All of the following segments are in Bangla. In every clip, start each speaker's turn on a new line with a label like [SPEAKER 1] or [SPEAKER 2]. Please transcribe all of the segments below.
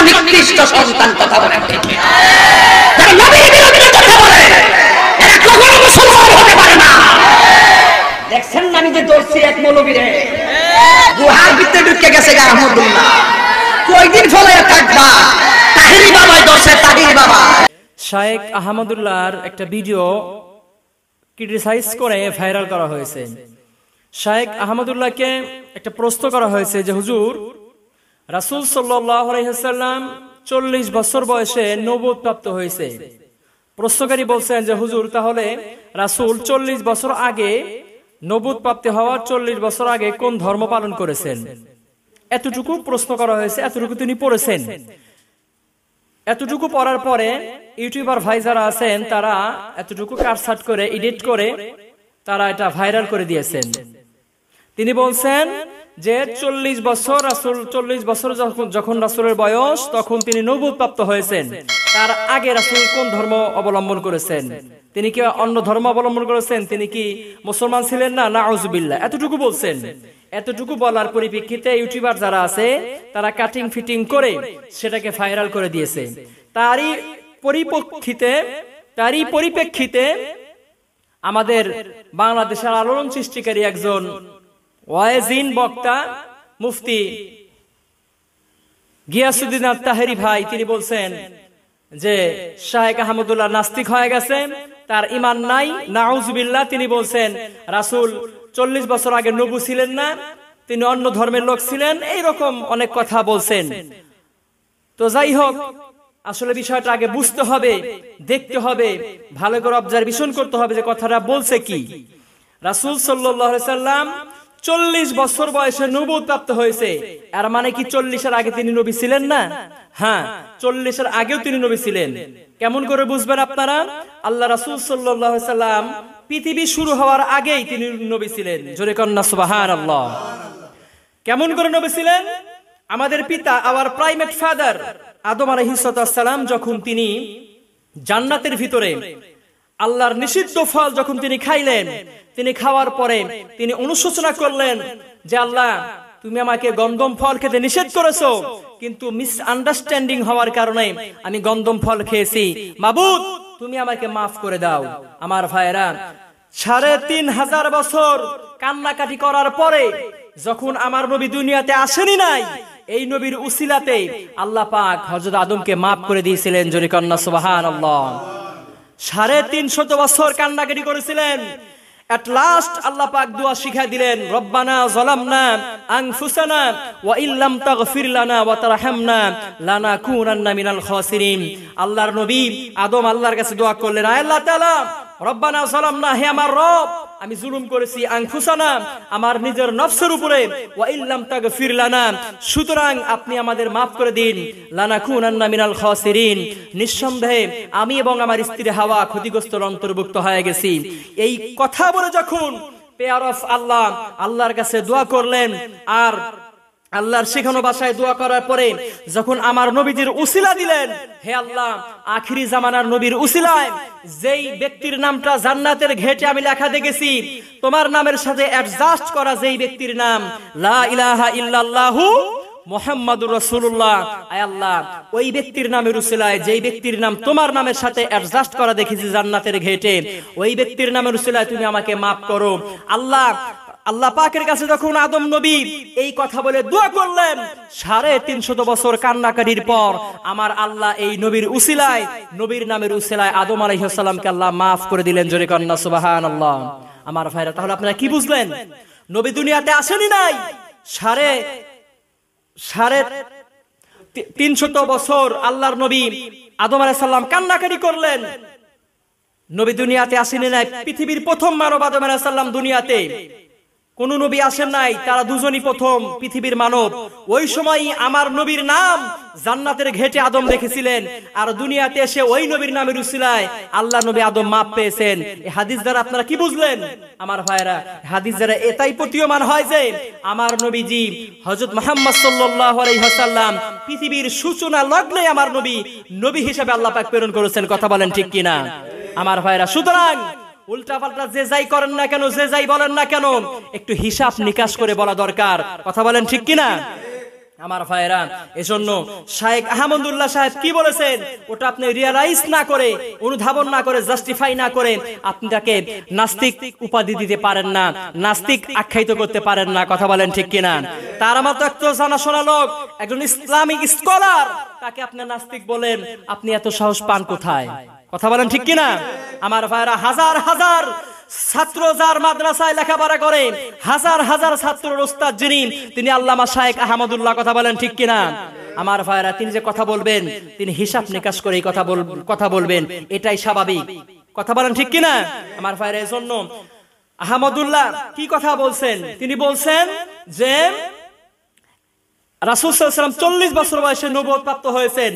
[SPEAKER 1] নিকৃষ্ট সন্তান। কথা বলেন ঠিক কিনা? যারা নবীর বিরুদ্ধে কথা বলে এরা কখনো মুসলমান হতে পারে না। দেখছেন না, আমি যে ধরছি এক মৌলবীরে গুহার ভিতরে ঢুকে গেছে গা আহমদুল্লাহ, কয়দিন ফলে থাকবা? তাহিরি বাবাই ধরছে, তাহিরি বাবা।
[SPEAKER 2] শায়েখ আহমদুল্লাহর একটা ভিডিও ক্রিটিসাইজ করে ভাইরাল করা হয়েছে। শায়েখ আহমদুল্লাহকে একটা প্রশ্ন করা হয়েছে যে হুজুর, রাসূল সাল্লাল্লাহু আলাইহি ওয়াসাল্লাম 40 বছর বয়সে নবুয়ত প্রাপ্ত হয়েছে। প্রশ্নকারী বলছেন যে হুজুর, তাহলে রাসূল 40 বছর আগে নবুয়ত প্রাপ্তি হওয়ার 40 বছর আগে কোন ধর্ম পালন করেছেন? এতটুকু প্রশ্ন করা হয়েছে, এতটুকু তিনি পড়েছেন। এতটুকু পড়ার পরে ইউটিউবার ভাই যারা আছেন তারা এতটুকু কাটছাট করে এডিট করে তারা এটা ভাইরাল করে দিয়েছেন। তিনি বলছেন যে 40 বছর রাসূল 40 বছর যখন রাসূলের বয়স তখন তিনি নবুয়ত প্রাপ্ত হয়েছেন। তার আগে রাসূল কোন ধর্ম অবলম্বন করেছেন? তিনি কি অন্য ধর্ম অবলম্বন করেছেন? তিনি কি মুসলমান ছিলেন না? নাউজুবিল্লাহ। এতটুকু বলছেন। এতটুকু বলার পরিপ্রেক্ষিতে ইউটিউবার যারা আছে তারা কাটিং ফিটিং করে সেটাকে ভাইরাল করে দিয়েছে। তারই পরিপ্রেক্ষিতে আমাদের বাংলাদেশের আলোড়ন সৃষ্টিকারী একজন ওয়াইজিন বক্তা মুফতি গিয়াসউদ্দিন আত-তাহেরি ভাই তিনি বলছেন যে শায়েখ আহমদুল্লাহ নাস্তিক হয়ে গেছে, তার ঈমান নাই, নাউজুবিল্লাহ। তিনি বলছেন রাসূল 40 বছর আগে নবী ছিলেন না, তিনি অন্য ধর্মের লোক ছিলেন, এইরকম অনেক কথা বলছেন। তো যাই হোক, আসলে বিষয়টা আগে বুঝতে হবে, দেখতে হবে, ভালো করে অবজারভেশন করতে হবে যে কথাটা বলছে কি। রাসূল সাল্লাল্লাহু আলাইহি সাল্লাম 40 বছর বয়সে নবুয়ত প্রাপ্ত হয়েছে, এর মানে কি 40 এর আগে তিনি নবী ছিলেন না? হ্যাঁ, 40 এর আগেও তিনি নবী ছিলেন। কেমন করে বুঝবেন আপনারা? আল্লাহ রাসূল সাল্লাল্লাহু আলাইহি সাল্লাম পৃথিবী শুরু হওয়ার আগেই তিনি নবী ছিলেন। জোরে কন্না সুবহানাল্লাহ। কেমন করে নবী ছিলেন? আমাদের পিতা, আওয়ার প্রাইমেট ফাদার আদম আলাইহিস সালাম যখন তিনি জান্নাতের ভিতরে আল্লাহর নিষিদ্ধ ফল যখন তিনি খাইলেন, তিনি খাওয়ার পরে তিনি অনুশোচনা করলেন যে আল্লাহ, তুমি আমাকে গন্ধম ফল খেতে নিষেধ করেছো, কিন্তু মিসআন্ডারস্ট্যান্ডিং হওয়ার কারণে আমি গন্ধম ফল খেয়েছি, মাবুদ তুমি আমাকে মাফ করে দাও। আমার ভাইরা, 3500 বছর কান্নাকাটি করার পরে যখন আমার নবী দুনিয়াতে আসেনি নাই, এই নবীর উসিলাতে আল্লাহ পাক হযরত আদমকে মাফ করে দিয়েছিলেন। জোরে কন্না সুবহানাল্লাহ। 350 বছর কান্নাকাটি করেছিলেন। এট লাস্ট আল্লাহ পাক দোয়া শিখাই দিলেন, রব্বানা যালামনা আনফুসানা ওয়া ইল্লাম তাগফির লানা ওয়া তারহামনা লানাকুনান্না মিনাল খাসিরিন। আল্লাহর নবী আদম আল্লাহর কাছে দোয়া করলেন, আয় আল্লাহ তাআলা, রব্বানা যালামনা, হে আমার রব, আমি জুলুম করেছি, আনফুসানা, আমার নিজের নফসের উপরে, ওয়া ইল্লাম তাগফির লানা, সুতরাং আপনি আমাদের maaf করে দিন, লানাকুনান্না মিনাল খাসিরিন, নিঃসন্দেহে আমি এবং আমার স্ত্রী হাওয়া ক্ষতিগ্রস্তর অন্তর্ভুক্ত হয়ে গেছি। এই কথা বলে যখন পেয়ার অফ আল্লাহ আল্লাহর কাছে দোয়া করলেন, আর আল্লাহর শেখানো ভাষায় দোয়া করার পরে যখন আমার নবীজির উসিলা দিলেন, হে আল্লাহ, আখিরি জামানার নবীর উসিলায় যেই ব্যক্তির নামটা জান্নাতের ঘেটে আমি লেখা দেখেছি, তোমার নামের সাথে অ্যাডজাস্ট করা যেই ব্যক্তির নাম লা ইলাহা ইল্লাল্লাহু মুহাম্মাদুর রাসূলুল্লাহ, আয় আল্লাহ, ওই ব্যক্তির নামের উসিলায় যেই ব্যক্তির নাম তোমার নামের সাথে অ্যাডজাস্ট করা দেখেছি জান্নাতের ঘেটে, ওই ব্যক্তির নামের উসিলায় তুমি আমাকে maaf করো। আল্লাহ পাকের কাছে যখন আদম নবী এই কথা বলে দোয়া করলেন, 350 বছর কান্নাকাটির পর আমার আল্লাহ এই নবীর উসিলায়, নবীর নামের উসিলায় আদম আলাইহিস সালামকে আল্লাহ maaf করে দিলেন। জোরে কন্না সুবহানাল্লাহ। আমার ভাইরা, তাহলে আপনারা কি বুঝলেন? নবী দুনিয়াতে আসেনি নাই, 350 বছর আল্লাহর নবী আদম আলাইহিস সালাম কান্নাকাটি করলেন। নবী দুনিয়াতে আসেনি নাই, পৃথিবীর প্রথম মানব আদম আলাইহিস সালাম দুনিয়াতে, কোন নবী আসেন নাই, তারা দুজনই প্রথম পৃথিবীর মানব। ওই সময় আমার নবীর নাম জান্নাতের ঘেটে আদম রেখেছিলেন, আর দুনিয়াতে এসে ওই নবীর নামের উসিলায় আল্লাহ নবী আদম maaf পেয়েছেন। এই হাদিস দ্বারা আপনারা কি বুঝলেন? আমার ভাইরা, হাদিস দ্বারা এটাই প্রতীয়মান হয় যে আমার নবীজি হযরত মুহাম্মদ সাল্লাল্লাহু আলাইহি ওয়াসাল্লাম পৃথিবীর সূচনা লগ্নে আমার নবী হিসেবে আল্লাহ পাক প্রেরণ করেছেন। কথা বলেন ঠিক কিনা? আমার ভাইরা, সুতরাং উল্টা পাল্টা যে যাই করেন না কেন, যে যাই বলেন না কেন, একটু হিসাব নিকাশ করে বলা দরকার। কথা বলেন ঠিক কিনা? আমার ভাইরা, এজন্য শায়েখ আহমদুল্লাহ সাহেব কি বলেছেন ওটা আপনি রিয়ালাইজ না করে, অনুধাবন না করে, জাস্টিফাই না করে আপনি তাকে নাস্তিক উপাধি দিতে পারেন না, নাস্তিক আখ্যায়িত করতে পারেন না। কথা বলেন ঠিক কিনা? তার মতো একটা জানাশোনা লোক, একজন ইসলামিক স্কলার, তাকে আপনি নাস্তিক বলেন, আপনি এত সাহস পান কোথায়? কথা বলেন ঠিক কিনা? আমার ভাইরা, হাজার হাজার ছাত্র যার মাদ্রাসায় লেখাপড়া করে, হাজার হাজার ছাত্রের ওস্তাদ যিনি, তিনি আল্লামা শায়েখ আহমদুল্লাহ। কথা বলেন ঠিক কিনা? আমার ভাইরা, তিনি যে কথা বলবেন তিনি হিসাব নিকাশ করে কথা বলবেন, এটাই স্বাভাবিক। কথা বলেন ঠিক কিনা? আমার ভাইরা, এজন্য আহমদুল্লাহ কি কথা বলছেন? তিনি বলছেন যে রাসূল সাল্লাল্লাহু আলাইহি ওয়াসাল্লাম 40 বছর বয়সে নবুয়ত প্রাপ্ত হয়েছেন,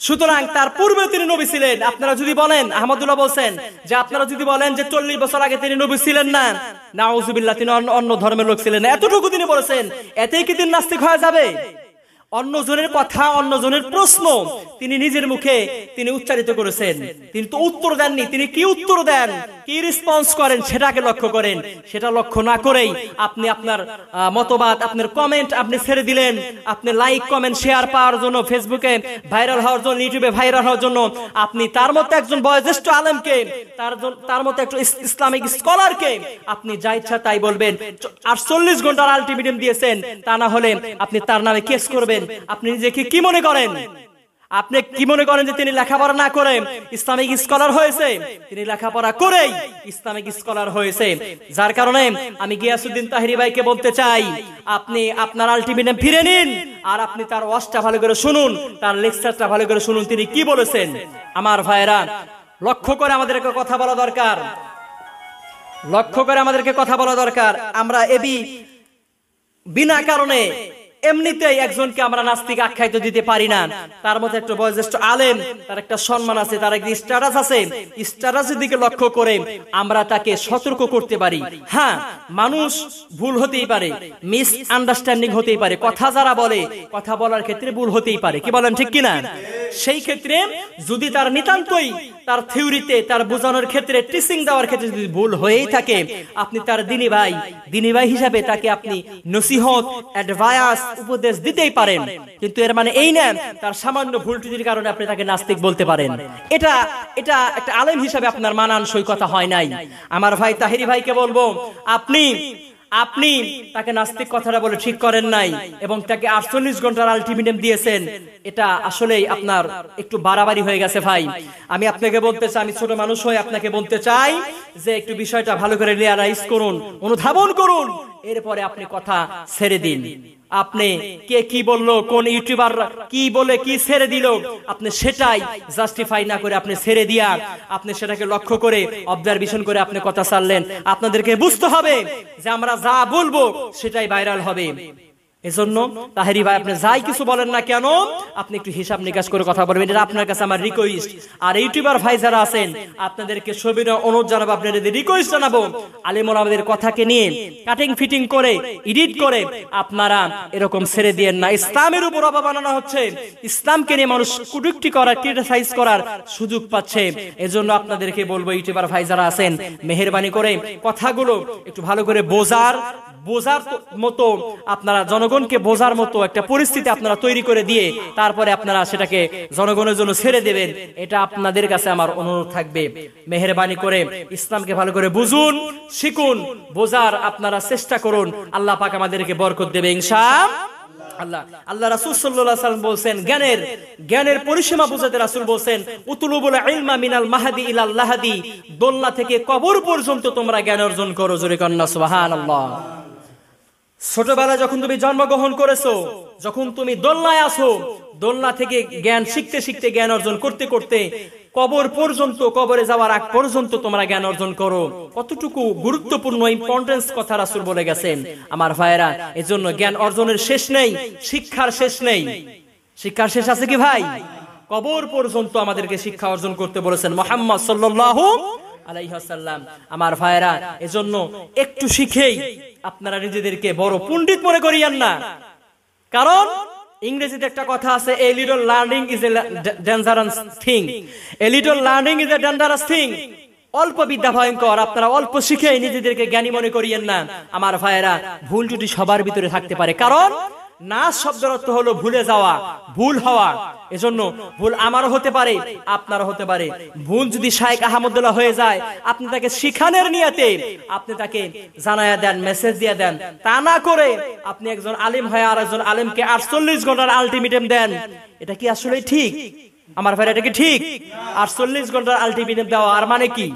[SPEAKER 2] সুতরাং তার পূর্বে তিনি নবী ছিলেন। আপনারা যদি বলেন, আহমদুল্লাহ বলছেন যে আপনারা যদি বলেন যে 40 বছর আগে তিনি নবী ছিলেন না, নাউজুবিল্লাহ, তিনি অন্য ধর্মের লোক ছিলেন, এতটুকু তিনি বলেছেন, এতেই কি তিনি নাস্তিক হয়ে যাবে? অন্যজনের কথা, অন্যজনের প্রশ্ন তিনি নিজের মুখে তিনি উচ্চারিত করেছেন, তিনি তো উত্তর দেননি। তিনি কি উত্তর দেন, কি রেসপন্স করেন সেটাকে লক্ষ্য করেন। সেটা লক্ষ্য না করেই আপনি আপনার মতবাদ, আপনার কমেন্ট আপনি ছেড়ে দিলেন। আপনি লাইক, কমেন্ট, শেয়ার পাওয়ার জন্য, ফেসবুকে ভাইরাল হওয়ার জন্য, ইউটিউবে ভাইরাল হওয়ার জন্য আপনি তার মতো একজন বয়োজ্যেষ্ঠ আলেমকে, তার মতো একজন ইসলামিক স্কলারকে আপনি যা ইচ্ছা তাই বলবেন। 48 ঘন্টার আলটিমেটাম দিয়েছেন, তা না হলে আপনি তার নামে কেস করবেন। আপনি নিজেকে কি মনে করেন? আপনি কি মনে করেন যে তিনি লেখাপড়া না করে ইসলামিক স্কলার হয়েছে? তিনি লেখাপড়া করেই ইসলামিক স্কলার হয়েছে। যার কারণে আমি গিয়াসউদ্দিন তাহেরি ভাইকে বলতে চাই, আপনি আপনার আলটিমেটাম ফিরে নিন, আর আপনি তার ওয়াজটা ভালো করে শুনুন, তার লেকচারটা ভালো করে শুনুন, তিনি কি বলেছেন। আমার ভাইরা, লক্ষ্য করে আমাদেরকে কথা বলা দরকার, লক্ষ্য করে আমাদেরকে কথা বলা দরকার। আমরা বিনা কারণে এমনিতেই একজনকে আমরা নাস্তিক আখ্যায়িত দিতে পারি না। তার মধ্যে একটা বয়োজ্যেষ্ঠ আলেম, তার একটা সম্মান আছে, তার একটা স্ট্যাটাস আছে, স্ট্যাটাসের দিকে লক্ষ্য করে আমরা তাকে সতর্ক করতে পারি। হ্যাঁ, মানুষ ভুল হতেই পারে, মিস আন্ডারস্ট্যান্ডিং হতেই পারে, কথা যারা বলে, কথা বলার ক্ষেত্রে ভুল হতেই পারে। কি বলেন ঠিক কিনা? সেই ক্ষেত্রে যদি তার নিতান্তই তার থিওরিতে, তার বোঝানোর ক্ষেত্রে, টিচিং দেওয়ার ক্ষেত্রে যদি ভুল হয়েই থাকে, আপনি তার দিনী ভাই হিসাবে তাকে আপনি নসিহত, অ্যাডভাইস, উপদেশ দিতেই পারেন। কিন্তু এর মানে এই না তার সামান্য ভুল ত্রুটির কারণে আপনি তাকে নাস্তিক বলতে পারেন। এটা একটা আলেম হিসাবে আপনার মানানসই কথা হয় নাই। আমার ভাই তাহেরি ভাইকে বলবো, আপনি তাকে নাস্তিক কথাটা বলে ঠিক করেন নাই, এবং তাকে 48 ঘন্টার আলটিমেটাম দিয়েছেন। এটা আসলেই আপনার একটু বাড়াবাড়ি হয়ে গেছে ভাই। আমি আপনাকে বলতে চাই, আমি ছোট মানুষ হয়ে আপনাকে বলতে চাই যে একটু বিষয়টা ভালো করে রিয়ালাইজ করুন, অনুধাবন করুন, এরপরে আপনি কথা ছেড়ে দিন। আপনি কে কি বললো, কোন ইউটিউবার কি বলে কি ছেড়ে দিল, আপনি সেটাই জাস্টিফাই না করে আপনি ছেড়ে দিয়া আপনি সেটাকে লক্ষ্য করে, অবজারভেশন করে আপনি কথা ছাড়লেন। আপনাদেরকে বুঝতে হবে যে আমরা যা বলবো সেটাই ভাইরাল হবে। এজন্য তাহেরি ভাই, আপনি যাই কিছু বলেন না কেন, আপনি একটু হিসাব নিকাশ করে কথা বলবেন, এটা আপনার কাছে আমার রিকোয়েস্ট। আর ইউটিউবার ভাই যারা আছেন, আপনাদেরকে সবিনয় অনুরোধ জানাবো, আপনাদের রিকোয়েস্ট জানাবো, আলেম ওলামাদের কথাকে নিয়ে কাটিং ফিটিং করে, এডিট করে আপনারা এরকম ছেড়ে দিয়েন না। ইসলামের উপর অপমাননা হচ্ছে, ইসলামকে নিয়ে মানুষ কটূক্তি করার, ক্রিটিসাইজ করার সুযোগ পাচ্ছে। এজন্য আপনাদেরকে বলবো, ইউটিউবার ভাই যারা আছেন, মেহেরবানি করে কথাগুলো একটু ভালো করে বোঝার মতো, আপনারা জনগণকে বোঝার মতো একটা পরিস্থিতি আপনারা তৈরি করে দিয়ে তারপরে আপনারা সেটাকে জনগণের জন্য ছেড়ে দেবেন। এটা আপনাদের কাছে আমার অনুরোধ থাকবে। মেহেরবানি করে ইসলামকে ভালো করে বুঝুন, শিখুন, বোঝার আপনারা চেষ্টা করুন। আল্লাহ পাক আমাদেরকে বরকত দেবে ইনশাআল্লাহ। আল্লাহ রাসূল সাল্লাল্লাহু আলাইহি ওয়াসাল্লাম বলেন, জ্ঞানের পরিসীমা বোঝাতে রাসূল বলেন, উতুলুবুল ইলমা মিনাল মাহদি ইলাল লাহাদি, দোলনা থেকে কবর পর্যন্ত তোমরা জ্ঞান অর্জন করো। জোরে কন্না সুবহানাল্লাহ। ছোটবেলায় যখন তুমি জন্মগ্রহণ করেছো, যখন তুমি দোলনায় আছো, দোলনা থেকে জ্ঞান শিখতে শিখতে, জ্ঞান অর্জন করতে করতে কবর পর্যন্ত, কবরে যাওয়ার আগ পর্যন্ত তোমরা জ্ঞান অর্জন করো। কতটুকু গুরুত্বপূর্ণ ইম্পর্টেন্স কথা রাসূল বলে গেছেন আমার ভাইয়েরা। এজন্য জ্ঞান অর্জনের শেষ নেই, শিক্ষার শেষ নেই। শিক্ষার শেষ আছে কি ভাই? কবর পর্যন্ত আমাদেরকে শিক্ষা অর্জন করতে বলেছেন মুহাম্মদ সাল্লাল্লাহু আলাইহি ওয়াসাল্লাম। আমার ভাইয়েরা, এজন্য একটু শিখেই আপনারা নিজেদেরকে বড় পণ্ডিত মনে করিয়েন না। কারণ ইংরেজিতে একটা কথা আছে, a little learning is a dangerous thing. A little learning is a dangerous thing. অল্প বিদ্যা ভয়ঙ্কর। আপনারা অল্প শিখে নিজেদেরকে জ্ঞানী মনে করিয়েন না। আমার ভাইয়েরা, ভুল ত্রুটি সবার ভিতরে থাকতে পারে, কারণ নাস শব্দের অর্থ হলো ভুলে যাওয়া, ভুল হওয়া। এজন্য ভুল আমারও হতে পারে, আপনারও হতে পারে। ভুল যদি শাইখ আহমদুল্লাহ হয়ে যায়, আপনি তাকে শিখানোর নিয়তে আপনি তাকে জানায়া দেন, মেসেজ দিয়ে দেন। তা না করে আপনি একজন আলিম হয়ে আর একজন আলিমকে 48 ঘন্টার আলটিমেটাম দেন, এটা কি আসলে ঠিক? আমার ভাই, এটা কি ঠিক? 48 ঘন্টার আলটিমেটাম দেওয়া আর মানে কি?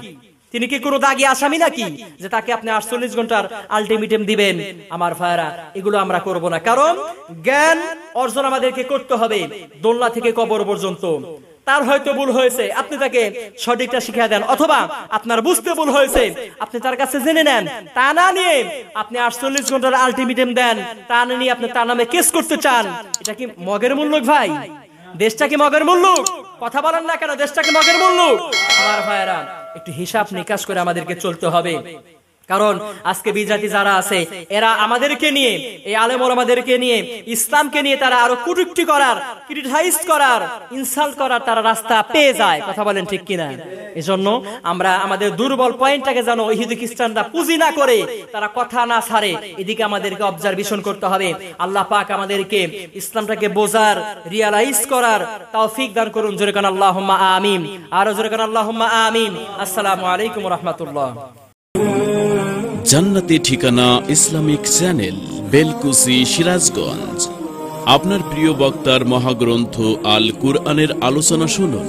[SPEAKER 2] তিনি কি কোনো দাগি আসামি নাকি যে তাকে আপনি 48 ঘন্টার আলটিমেটাম দিবেন? আমার ভাইরা, এগুলো আমরা করব না। কারণ জ্ঞান অর্জন আমাদেরকে করতে হবে দোলনা থেকে কবর পর্যন্ত। তার হয়তো ভুল হয়েছে, আপনি তাকে সঠিকটা শিখিয়ে দেন, অথবা আপনার বুঝতে ভুল হয়েছে, আপনি তার কাছে জেনে নেন। তা না নিয়ে আপনি 48 ঘন্টার আলটিমেটাম দেন, তা না নিয়ে আপনি তার নামে কেস করতে চান, এটা কি মগের মুল্লুক ভাই? দেশটা কি মগের মুল্লুক? কথা বলেন না কেন? দেশটা কি মগের মুল্লুক? আমার ভাইরা, একটু হিসাব নিকাশ করে আমাদেরকে চলতে হবে। কারণ আজকে বিজাতি যারা আছে, এরা আমাদেরকে নিয়ে, এই আলেম ওলামাদেরকে নিয়ে, ইসলামকে নিয়ে তারা আরো কটূক্তি করার, ক্রিটিসাইজ করার, ইনসাল্ট করার তারা রাস্তা পেয়ে যায়। কথা বলেন ঠিক কিনা? এজন্য আমরা আমাদের দুর্বল পয়েন্টটাকে যেন ইহুদি খ্রিস্টানরা পুঁজি না করে, তারা কথা না ছাড়ে, এদিকে আমাদেরকে অবজারভেশন করতে হবে। আল্লাহ পাক আমাদেরকে ইসলামটাকে বোঝার, রিয়ালাইজ করার তৌফিক দান করুন। জোরে কান আল্লাহুম্মা আমিন। আর জোরে কান আল্লাহুম্মা আমিন। আসসালামু আলাইকুম ওয়া রাহমাতুল্লাহ।
[SPEAKER 3] জান্নাতি ঠিকানা ইসলামিক চ্যানেল, বেলকুচি, সিরাজগঞ্জ। আপনার প্রিয় বক্তার মহাগ্রন্থ আল কুরআনের আলোচনা শুনুন।